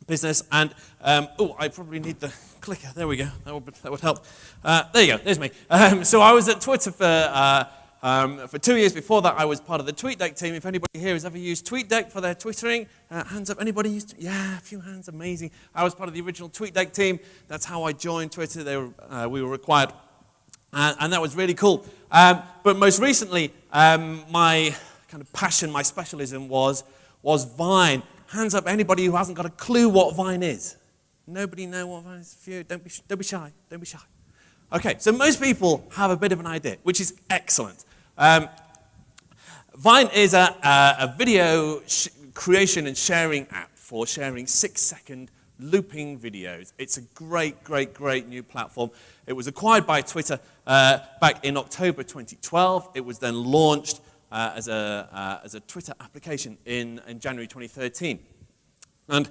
business. And, I probably need the clicker. There we go. That would help. There you go. There's me. So I was at Twitter for 2 years. Before that, I was part of the TweetDeck team. If anybody here has ever used TweetDeck for their twittering, hands up. Anybody used it? Yeah, a few hands. Amazing. I was part of the original TweetDeck team. That's how I joined Twitter. We were required. And that was really cool. But most recently, my kind of passion, my specialism was Vine. Hands up, anybody who hasn't got a clue what Vine is. Nobody know what Vine is? Phew, don't be shy. Don't be shy. Okay, so most people have a bit of an idea, which is excellent. Vine is a video creation and sharing app for sharing 6-second looping videos. It's a great, great, great new platform. It was acquired by Twitter back in October 2012. It was then launched as a Twitter application in January 2013. And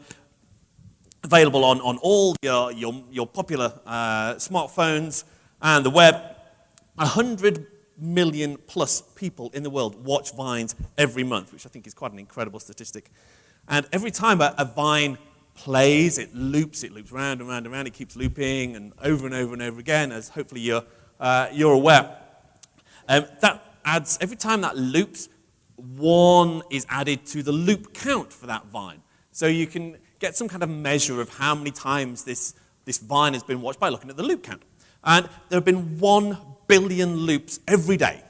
available on all your popular smartphones and the web. 100 million plus people in the world watch Vines every month, which I think is quite an incredible statistic. And every time a Vine plays, it loops round and round and round. It keeps looping and over and over again, as hopefully you're aware. That adds, every time that loops, 1 is added to the loop count for that Vine. So you can get some kind of measure of how many times this Vine has been watched by looking at the loop count. And there have been 1 billion loops every day.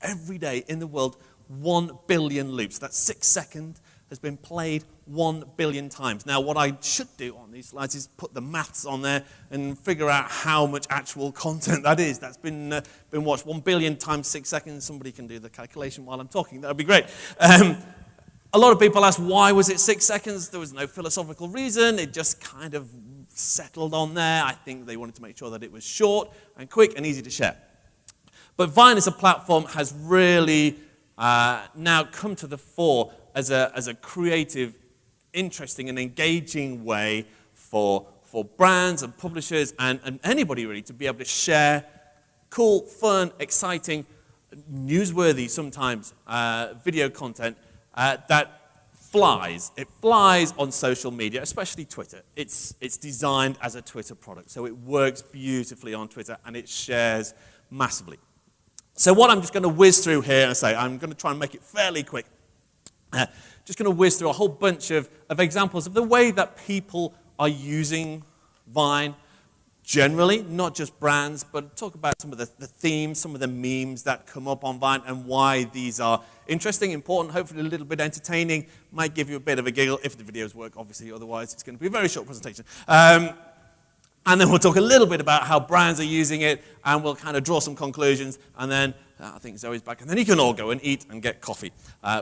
Every day in the world, 1 billion loops. That's 6 seconds has been played 1 billion times. Now, what I should do on these slides is put the maths on there and figure out how much actual content that is. That's been watched 1 billion times 6 seconds. Somebody can do the calculation while I'm talking. That would be great. A lot of people ask, why was it 6 seconds? There was no philosophical reason. It just kind of settled on there. I think they wanted to make sure that it was short and quick and easy to share. But Vine as a platform has really now come to the fore as a creative, interesting, and engaging way for brands and publishers and anybody really to be able to share cool, fun, exciting, newsworthy sometimes video content that flies. It flies on social media, especially Twitter. It's designed as a Twitter product, so it works beautifully on Twitter and it shares massively. So what I'm just going to whiz through here and say, I'm going to try and make it fairly quick. Just going to whiz through a whole bunch of examples of the way that people are using Vine generally, not just brands, but talk about some of the themes, some of the memes that come up on Vine and why these are interesting, important, hopefully a little bit entertaining, might give you a bit of a giggle if the videos work, obviously, otherwise it's going to be a very short presentation. And then we'll talk a little bit about how brands are using it, and we'll kind of draw some conclusions, and then I think Zoe's back, and then you can all go and eat and get coffee,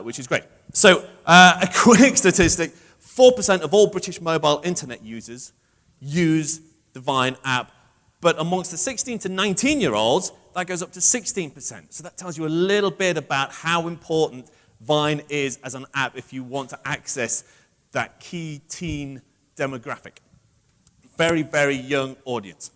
which is great. So a quick statistic, 4% of all British mobile internet users use the Vine app, but amongst the 16 to 19-year-olds, that goes up to 16%. So that tells you a little bit about how important Vine is as an app if you want to access that key teen demographic. Very, very young audience.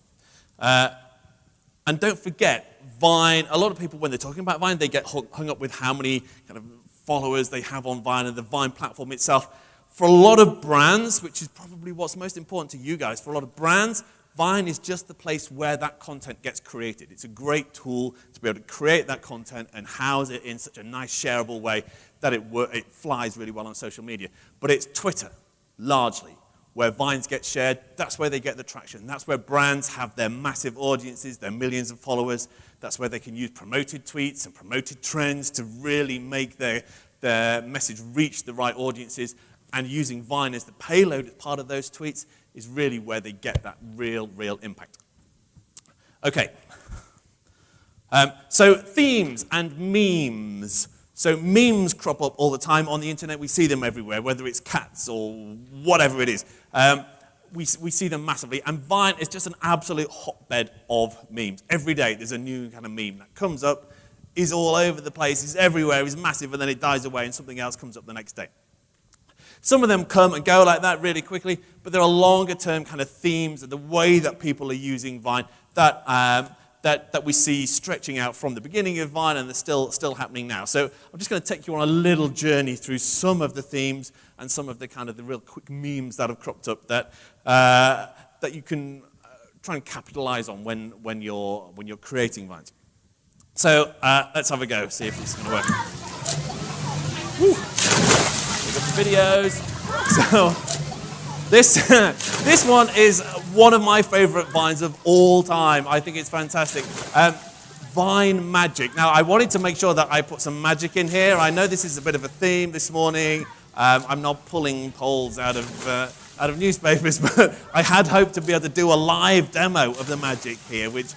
And don't forget, Vine, a lot of people, when they're talking about Vine, they get hung up with how many kind of followers they have on Vine and the Vine platform itself. For a lot of brands, which is probably what's most important to you guys, for a lot of brands, Vine is just the place where that content gets created. It's a great tool to be able to create that content and house it in such a nice, shareable way that it flies really well on social media. But it's Twitter, largely, where Vines get shared. That's where they get the traction. That's where brands have their massive audiences, their millions of followers. That's where they can use promoted tweets and promoted trends to really make their message reach the right audiences. And using Vine as the payload as part of those tweets is really where they get that real impact. Okay. So themes and memes. So memes crop up all the time on the internet. We see them everywhere, whether it's cats or whatever it is. We see them massively. And Vine is just an absolute hotbed of memes. Every day there's a new kind of meme that comes up, is all over the place, is everywhere, is massive, and then it dies away and something else comes up the next day. Some of them come and go like that really quickly, but there are longer term kind of themes and the way that people are using Vine that that we see stretching out from the beginning of Vine, and they're still happening now. So I'm just going to take you on a little journey through some of the themes and some of the kind of the real quick memes that have cropped up that you can try and capitalize on when you're creating Vines. So let's have a go, see if this is going to work. Woo. We've got the videos. So this one is one of my favorite Vines of all time. I think it's fantastic. Vine magic. Now, I wanted to make sure that I put some magic in here. I know this is a bit of a theme this morning. I'm not pulling polls out of newspapers, but I had hoped to be able to do a live demo of the magic here, which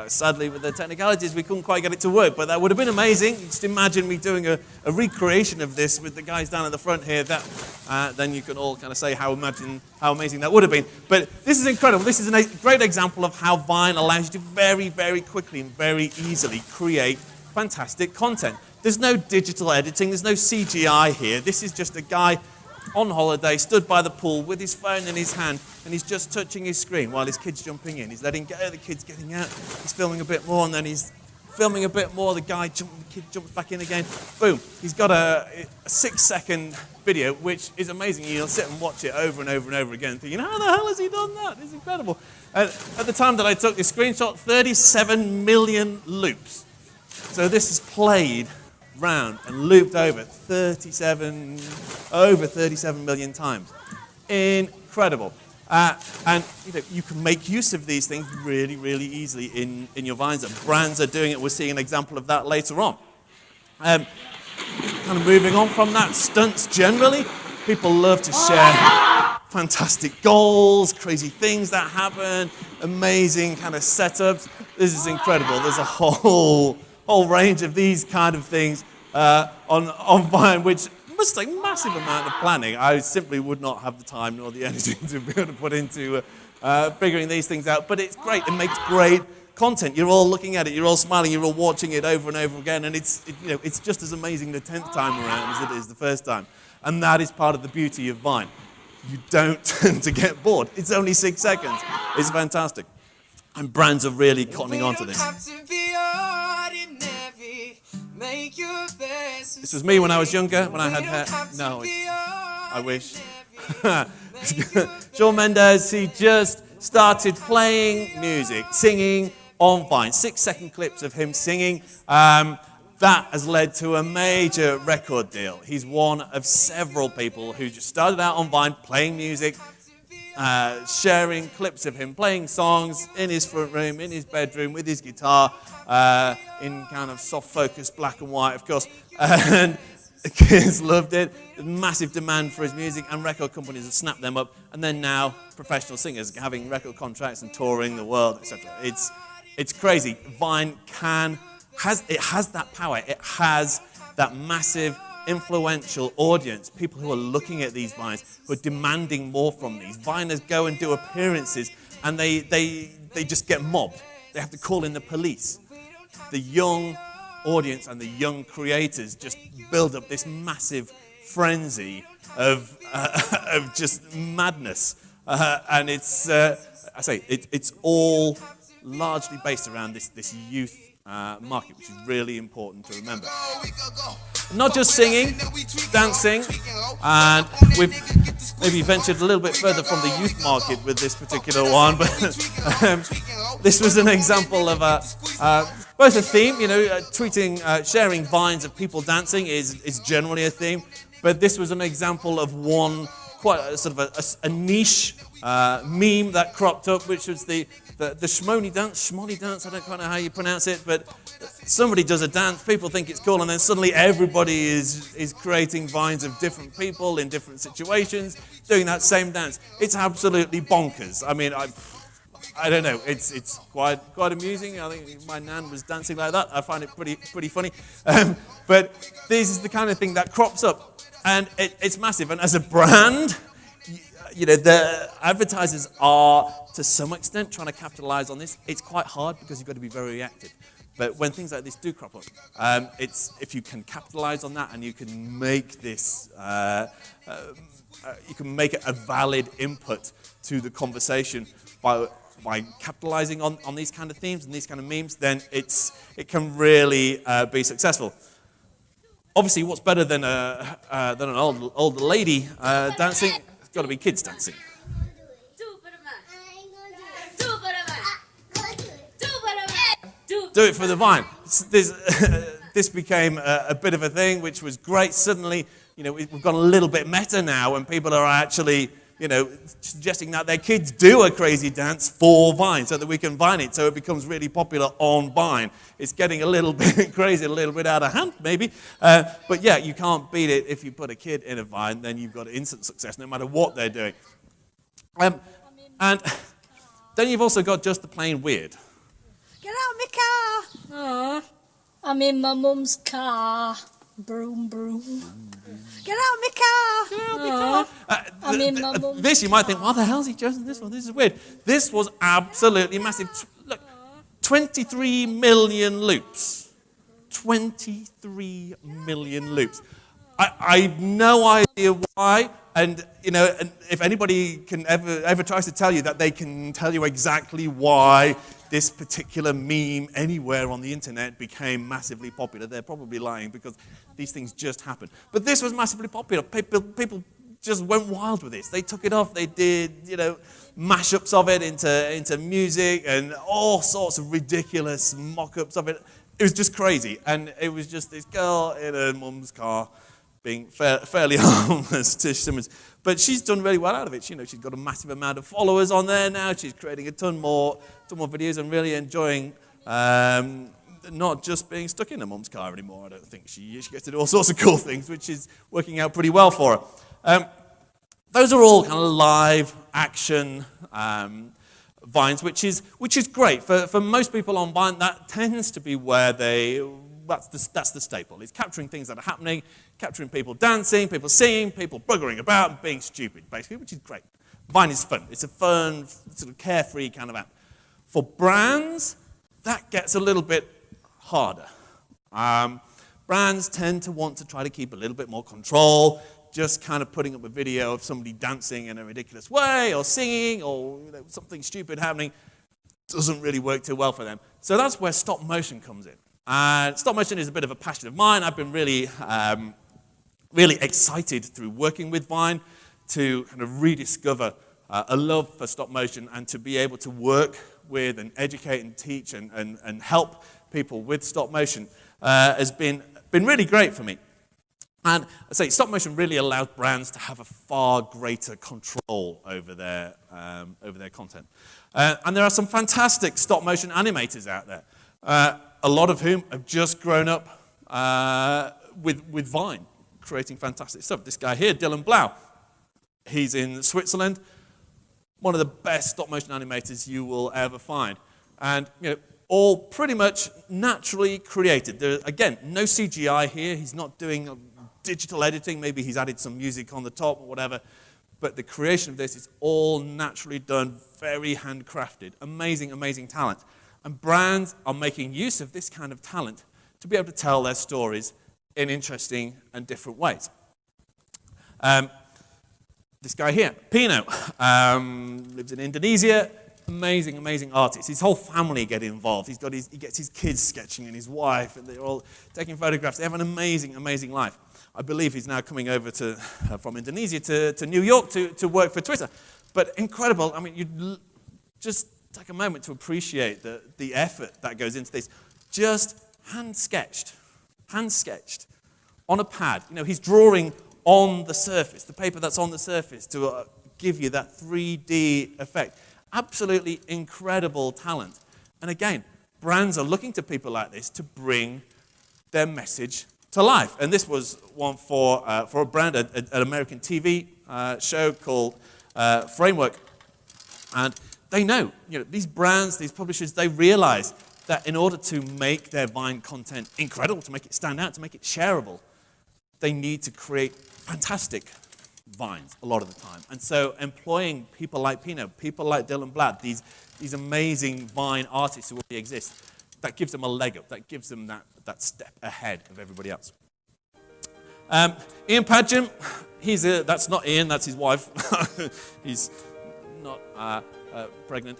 sadly with the technicalities we couldn't quite get it to work, but that would have been amazing. Just imagine me doing a recreation of this with the guys down at the front here. Then you can all kind of say how amazing that would have been. But this is incredible. This is a great example of how Vine allows you to very, very quickly and very easily create fantastic content. There's no digital editing, there's no CGI here. This is just a guy on holiday, stood by the pool with his phone in his hand, and he's just touching his screen while his kid's jumping in. He's letting go, the kid's getting out, he's filming a bit more, and then he's filming a bit more, the kid jumps back in again. Boom. He's got a 6-second video, which is amazing. You'll sit and watch it over and over and over again, thinking, how the hell has he done that? It's incredible. At the time that I took this screenshot, 37 million loops. So this is played round and looped over 37 million times. Incredible. And you can make use of these things really, really easily in your Vines. And brands are doing it. We're seeing an example of that later on. Kind of moving on from that, stunts generally. People love to share fantastic goals, crazy things that happen, amazing kind of setups. This is incredible. There's a whole range of these kind of things on Vine, which must take a massive amount of planning. I simply would not have the time nor the energy to be able to put into figuring these things out. But it's great. It makes great content. You're all looking at it. You're all smiling. You're all watching it over and over again. And it's just as amazing the 10th time around as it is the first time. And that is part of the beauty of Vine. You don't tend to get bored. It's only 6 seconds. It's fantastic. And brands are really cottoning onto this. This was me when I was younger, when I had hair. No, I wish. Shawn Mendes, he just started playing music, singing on Vine. 6-second clips of him singing. That has led to a major record deal. He's one of several people who just started out on Vine playing music, sharing clips of him playing songs in his front room, in his bedroom, with his guitar, in kind of soft focus, black and white, of course. And the kids loved it. There's massive demand for his music, and record companies have snapped them up. And then now, professional singers having record contracts and touring the world, etc. It's crazy. Vine has that power. It has that massive influential audience, people who are looking at these Vines, who are demanding more from these. Viners go and do appearances, and they just get mobbed. They have to call in the police. The young audience and the young creators just build up this massive frenzy of just madness, and it's all largely based around this youth market, which is really important to remember. Not just singing, dancing, and we've maybe ventured a little bit further from the youth market with this particular one, but this was an example of both a theme, tweeting, sharing Vines of people dancing is generally a theme, but this was an example of one quite a niche meme that cropped up, which was the shmoney dance, I don't quite know how you pronounce it, but somebody does a dance, people think it's cool, and then suddenly everybody is creating Vines of different people in different situations, doing that same dance. It's absolutely bonkers. I mean, I don't know, it's quite amusing. I think my nan was dancing like that. I find it pretty funny. But this is the kind of thing that crops up, and it's massive. And as a brand, the advertisers are, to some extent, trying to capitalize on this. It's quite hard because you've got to be very reactive. But when things like this do crop up, if you can capitalize on that and you can make this, you can make it a valid input to the conversation by by capitalizing on these kind of themes and these kind of memes, then it can really be successful. Obviously, what's better than an old lady dancing? It's got to be kids dancing. Do it for the Vine. This became a bit of a thing, which was great. Suddenly, we've gone a little bit meta now, and people are actually, suggesting that their kids do a crazy dance for Vine so that we can Vine it, so it becomes really popular on Vine. It's getting a little bit crazy, a little bit out of hand, maybe. But yeah, you can't beat it. If you put a kid in a Vine, then you've got instant success, no matter what they're doing. And then you've also got just the plain weird. Get out of my car! Aww, I'm in my mum's car. Broom, broom. Get out of my car! Get out of my car! I'm in my mum's This, you might think, why the hell has he chosen this one? This is weird. This was absolutely massive. Look, 23 million loops. 23 million loops. I've no idea why. And, and if anybody can ever tries to tell you that they can tell you exactly why this particular meme anywhere on the internet became massively popular, they're probably lying, because these things just happen. But this was massively popular. People just went wild with this. They took it off. They did, mashups of it into music and all sorts of ridiculous mock-ups of it. It was just crazy. And it was just this girl in her mum's car being fairly harmless, Tish Simmons. But she's done really well out of it. She's got a massive amount of followers on there now. She's creating a ton more videos and really enjoying not just being stuck in her mum's car anymore. I don't think she gets to do all sorts of cool things, which is working out pretty well for her. Those are all kind of live action Vines, which is great. For most people on Vine, that tends to be where that's the staple. It's capturing things that are happening, capturing people dancing, people singing, people buggering about and being stupid, basically, which is great. Vine is fun. It's a fun, sort of carefree kind of app. For brands, that gets a little bit harder. Brands tend to want to try to keep a little bit more control. Just kind of putting up a video of somebody dancing in a ridiculous way or singing or something stupid happening doesn't really work too well for them. So that's where stop motion comes in. Stop motion is a bit of a passion of mine. I've been really excited through working with Vine to kind of rediscover a love for stop motion and to be able to work with and educate and teach and help people with stop motion has been really great for me. And I say stop motion really allows brands to have a far greater control over their content. And there are some fantastic stop motion animators out there. A lot of whom have just grown up with Vine, creating fantastic stuff. This guy here, Dylan Blau, he's in Switzerland, one of the best stop-motion animators you will ever find. And, all pretty much naturally created. There, again, no CGI here. He's not doing digital editing. Maybe he's added some music on the top or whatever. But the creation of this is all naturally done, very handcrafted. Amazing, amazing talent. And brands are making use of this kind of talent to be able to tell their stories in interesting and different ways. This guy here, Pino, lives in Indonesia. Amazing, amazing artist. His whole family get involved. He gets his kids sketching and his wife, and they're all taking photographs. They have an amazing, amazing life. I believe he's now coming over from Indonesia to New York to work for Twitter. But incredible. I mean, you just take a moment to appreciate the effort that goes into this. Just hand-sketched on a pad. He's drawing on the surface, the paper that's on the surface, to give you that 3D effect. Absolutely incredible talent. And again, brands are looking to people like this to bring their message to life. And this was one for a brand, an American TV show called Framework. And they know, these brands, these publishers, they realize that in order to make their Vine content incredible, to make it stand out, to make it shareable, they need to create fantastic Vines a lot of the time. And so employing people like Pino, people like Dylan Blatt, these amazing Vine artists who already exist, that gives them a leg up, that gives them that step ahead of everybody else. Ian Padgham, that's not Ian, that's his wife. He's not pregnant.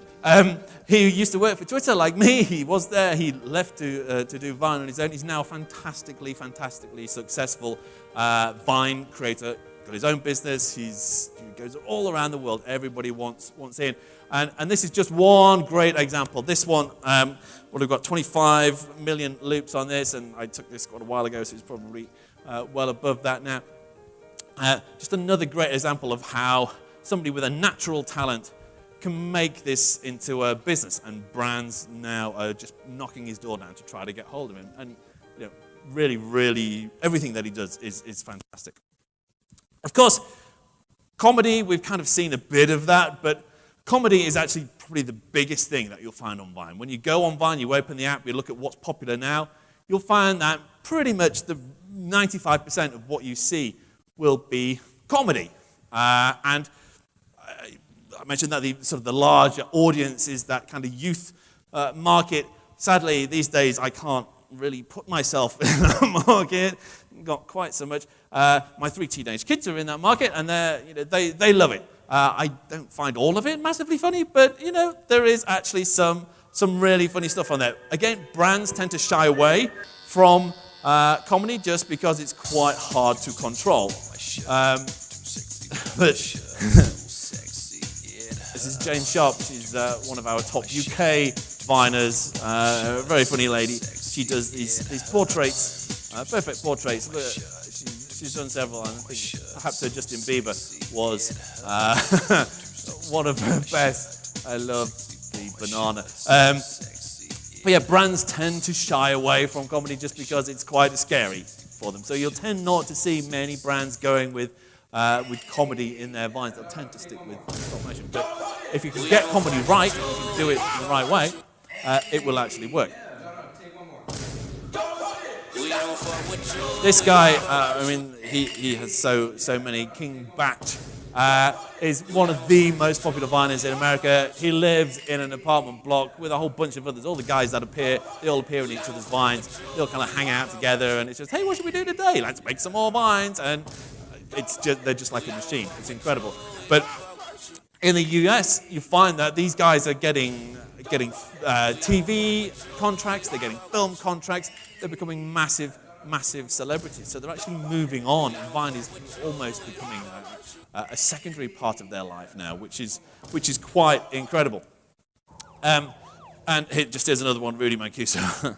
He used to work for Twitter like me. He was there. He left to do Vine on his own. He's now fantastically successful Vine creator. Got his own business. He goes all around the world. Everybody wants in. And this is just one great example. This one, we've got 25 million loops on this, and I took this quite a while ago, so it's probably well above that now. Just another great example of how somebody with a natural talent can make this into a business, and brands now are just knocking his door down to try to get hold of him. And really, everything that he does is fantastic. Of course, comedy, we've kind of seen a bit of that, but comedy is actually probably the biggest thing that you'll find on Vine. When you go on Vine, you open the app, you look at what's popular now, you'll find that pretty much the 95% of what you see will be comedy. And I mentioned that the larger audience is that kind of youth market. Sadly, these days, I can't really put myself in that market. Not quite so much. My 3 teenage kids are in that market, and they love it. I don't find all of it massively funny, but there is actually some really funny stuff on there. Again, brands tend to shy away from comedy just because it's quite hard to control. But this is Jane Sharp. She's one of our top UK Viners. A very funny lady. She does these portraits, perfect portraits. Look, she's done several, and I think perhaps her Justin Bieber was one of her best. I love the banana. But yeah, brands tend to shy away from comedy just because it's quite scary for them. So you'll tend not to see many brands going with comedy in their Vines. They'll tend to stick with stop motion. But if you can get comedy right, if you can do it in the right way, it will actually work. This guy, he has so many. King Batch is one of the most popular Viners in America. He lives in an apartment block with a whole bunch of others. All the guys that appear, they all appear in each other's Vines. They all kind of hang out together, and it's just, hey, what should we do today? Let's make some more Vines. And they're just like a machine. It's incredible. But in the US, you find that these guys are getting TV contracts, they're getting film contracts, they're becoming massive celebrities. So they're actually moving on, and Vine is almost becoming a secondary part of their life now, which is quite incredible. And just here's another one, Rudy Mancuso.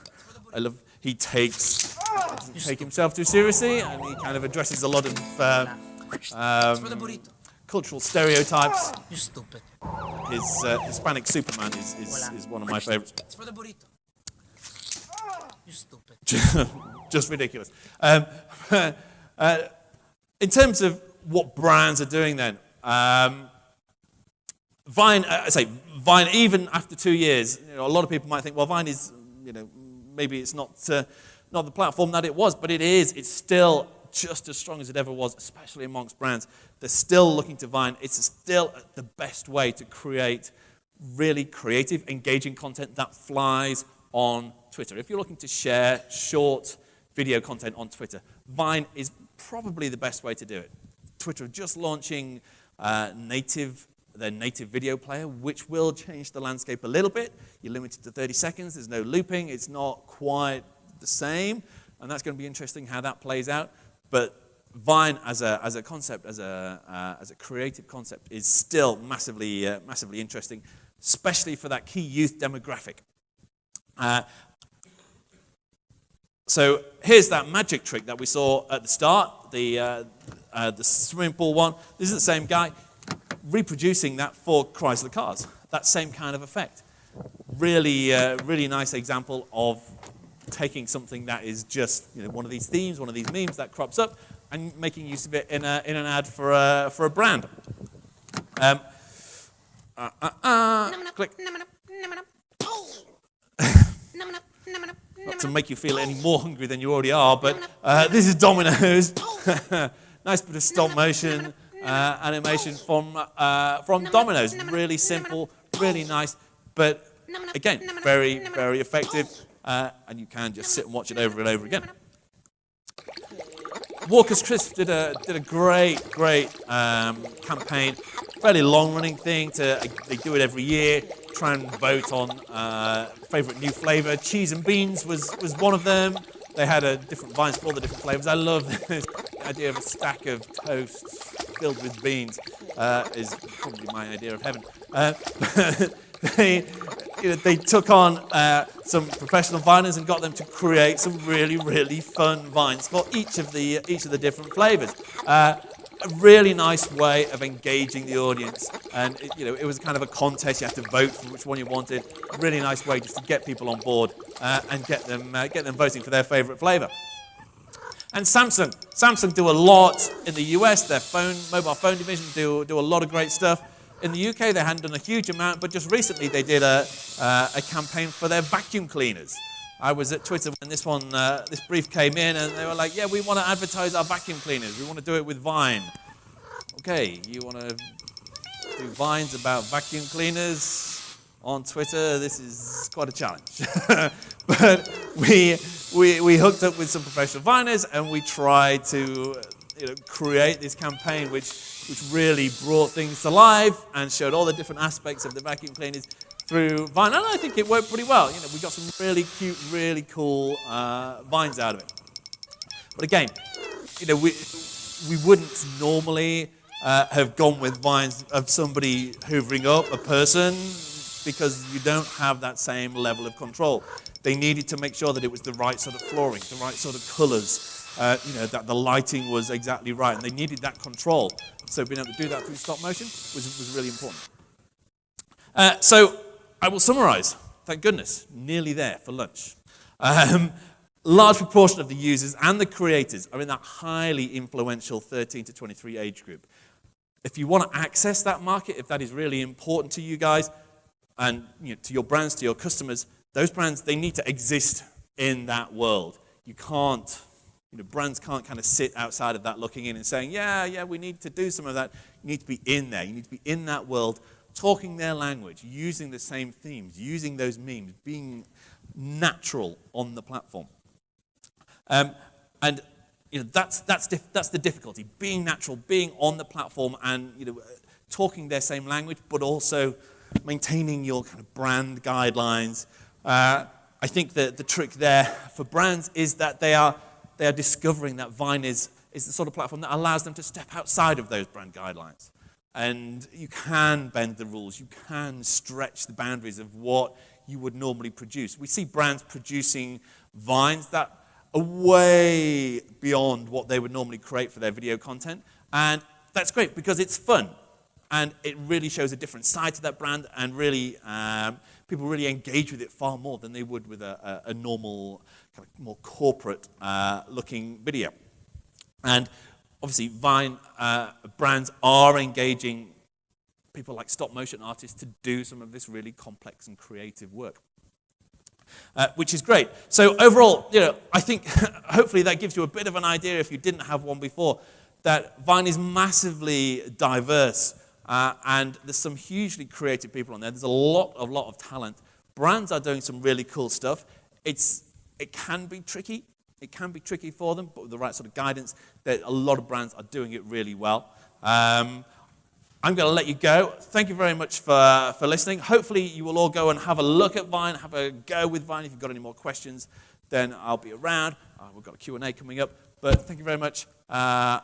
I love. He doesn't take himself too seriously, and he kind of addresses a lot of cultural stereotypes. You stupid. His Hispanic Superman is one of my favorites. It's for the burrito. You stupid. Just ridiculous. In terms of what brands are doing then, Vine, Vine, even after 2 years, a lot of people might think, well, Vine is, maybe it's not the platform that it was, but it is. It's still just as strong as it ever was, especially amongst brands. They're still looking to Vine. It's still the best way to create really creative, engaging content that flies on Twitter. If you're looking to share short video content on Twitter, Vine is probably the best way to do it. Twitter are just launching their native video player, which will change the landscape a little bit. You're limited to 30 seconds. There's no looping. It's not quite the same, and that's going to be interesting how that plays out. But Vine as a concept, as a creative concept, is still massively interesting, especially for that key youth demographic. So here's that magic trick that we saw at the start, the swimming pool one. This is the same guy reproducing that for Chrysler cars. That same kind of effect. Really nice example of taking something that is just one of these themes, one of these memes that crops up, and making use of it in an ad for a brand. Click. Not to make you feel any more hungry than you already are, but this is Domino's. Nice bit of stop motion animation from Domino's. Really simple, really nice, but again, very effective. And you can just sit and watch it over and over again. Walker's Crisp did a great campaign fairly long-running thing. They do it every year, try and vote on favorite new flavor. Cheese and beans was one of them. They had different vines for all the different flavors. I love this idea of a stack of toasts filled with beans. Is probably my idea of heaven. They took on some professional viners and got them to create some really, really fun vines for each of the different flavors. A really nice way of engaging the audience, and it was kind of a contest. You had to vote for which one you wanted. A really nice way just to get people on board and get them voting for their favorite flavor. And Samsung do a lot in the US. Their mobile phone division do a lot of great stuff. In the UK, they hadn't done a huge amount, but just recently they did a campaign for their vacuum cleaners. I was at Twitter when this brief came in, and they were like, "Yeah, we want to advertise our vacuum cleaners. We want to do it with Vine." Okay, you want to do Vines about vacuum cleaners on Twitter? This is quite a challenge. But we hooked up with some professional Viners, and we tried to create this campaign which really brought things to life and showed all the different aspects of the vacuum cleaners through Vine. And I think it worked pretty well. We got some really cute, really cool Vines out of it. But again, we wouldn't normally have gone with Vines of somebody hoovering up a person, because you don't have that same level of control. They needed to make sure that it was the right sort of flooring, the right sort of colors, that the lighting was exactly right, and they needed that control. So being able to do that through stop motion was really important. So I will summarize. Thank goodness, nearly there for lunch. Large proportion of the users and the creators are in that highly influential 13 to 23 age group. If you want to access that market, if that is really important to you guys, and to your brands, to your customers, those brands, they need to exist in that world. You can't, brands can't kind of sit outside of that looking in and saying, yeah, we need to do some of that. You need to be in there. You need to be in that world, talking their language, using the same themes, using those memes, being natural on the platform. And that's the difficulty, being natural, being on the platform and talking their same language, but also maintaining your kind of brand guidelines. I think that the trick there for brands is that they are discovering that Vine is the sort of platform that allows them to step outside of those brand guidelines. And you can bend the rules. You can stretch the boundaries of what you would normally produce. We see brands producing Vines that are way beyond what they would normally create for their video content. And that's great because it's fun. And it really shows a different side to that brand, and really, people really engage with it far more than they would with a normal, kind of more corporate looking video. And obviously, Vine brands are engaging people like stop motion artists to do some of this really complex and creative work, which is great. So overall, I think hopefully that gives you a bit of an idea, if you didn't have one before, that Vine is massively diverse. And there's some hugely creative people on there. There's a lot of talent. Brands are doing some really cool stuff. It can be tricky. It can be tricky for them, but with the right sort of guidance, a lot of brands are doing it really well. I'm going to let you go. Thank you very much for listening. Hopefully you will all go and have a look at Vine, have a go with Vine. If you've got any more questions, then I'll be around. We've got a Q&A coming up. But thank you very much.